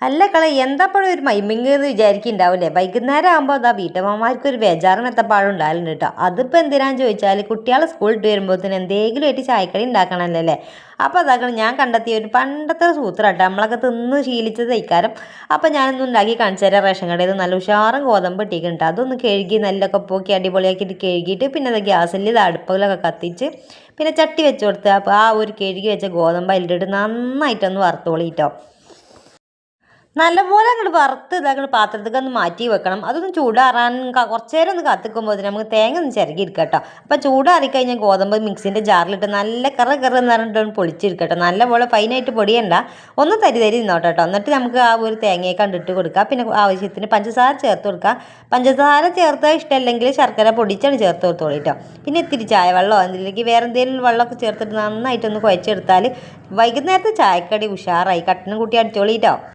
അല്ല കള എന്താപ്പോഴും ഒരു മൈമിങ് എന്ന് വിചാരിക്കുന്നുണ്ടാവില്ലേ? വൈകുന്നേരം ആകുമ്പോൾ അതാ വീട്ടമ്മമാർക്ക് ഒരു ബേജാറും എത്തപ്പാടും ഉണ്ടാകലുണ്ട് കേട്ടോ. അതിപ്പോൾ എന്തിനാന്ന് ചോദിച്ചാൽ കുട്ടികളെ സ്കൂളിൽ ഇട്ട് വരുമ്പോഴത്തേന് എന്തെങ്കിലും ആയിട്ട് ചായക്കടി ഉണ്ടാക്കണമല്ലോ അല്ലേ? അപ്പോൾ അതാക്കണം ഞാൻ കണ്ടെത്തിയ ഒരു പണ്ടത്തെ സൂത്രം കേട്ടോ. നമ്മളൊക്കെ തിന്ന് ശീലിച്ചത് തയ്ക്കാരം. അപ്പോൾ ഞാനൊന്നും ഉണ്ടാക്കി കാണിച്ചു തരാം. റേഷൻ കടയിൽ നല്ല ഉഷാറും ഗോതമ്പ് ഇട്ടിട്ടുണ്ട്. അതൊന്ന് കഴുകി നല്ലൊക്കെ പോക്കി അടിപൊളിയാക്കിയിട്ട് കഴുകിയിട്ട് പിന്നെ അത് ഗ്യാസിൽ ഇത് അടുപ്പിലൊക്കെ കത്തിച്ച് പിന്നെ ചട്ടി വെച്ച് കൊടുത്ത് അപ്പോൾ ആ ഒരു കഴുകി വെച്ച ഗോതമ്പ് അതിലിട്ടിട്ട് നന്നായിട്ടൊന്ന് വറുത്തോളിട്ടോ. നല്ലപോലെ അങ്ങോട്ട് വറുത്ത് ഇതാക്കണ പാത്രത്തേക്ക് ഒന്ന് മാറ്റി വെക്കണം. അതൊന്ന് ചൂടാറാൻ കുറച്ച് നേരം ഒന്ന് കത്തിക്കുമ്പോൾ നമുക്ക് തേങ്ങ ഒന്ന് ചിരകിയെടുക്കാം കേട്ടോ. അപ്പോൾ ചൂടാറിക്കഴിഞ്ഞാൽ ഗോതമ്പ് മിക്സിൻ്റെ ജാറിലിട്ട് നല്ല കറ എന്ന് പറഞ്ഞിട്ട് പൊളിച്ചെടുക്കട്ടോ. നല്ലപോലെ ഫൈനായിട്ട് പൊടിയണ്ട, ഒന്ന് തരി നിന്നോട്ടോ കേട്ടോ. എന്നിട്ട് നമുക്ക് ആ ഒരു തേങ്ങയെ കണ്ടിട്ട് കൊടുക്കുക. പിന്നെ ആവശ്യത്തിന് പഞ്ചസാര ചേർത്ത് കൊടുക്കുക. പഞ്ചസാര ചേർത്താൽ ഇഷ്ടമല്ലെങ്കിൽ ശർക്കര പൊടിച്ചാണ് ചേർത്ത് കൊടുത്തോളൂ കേട്ടോ. പിന്നെ ഇത്തിരി ചായ വെള്ളമോ അതിലേക്ക് വേറെ എന്തെങ്കിലും വെള്ളമൊക്കെ ചേർത്തിട്ട് നന്നായിട്ടൊന്ന് കുഴച്ചെടുത്താൽ വൈകുന്നേരത്തെ ചായക്കടി ഉഷാറായി. കട്ടനും കൂട്ടി അടിച്ചോളിട്ടോ.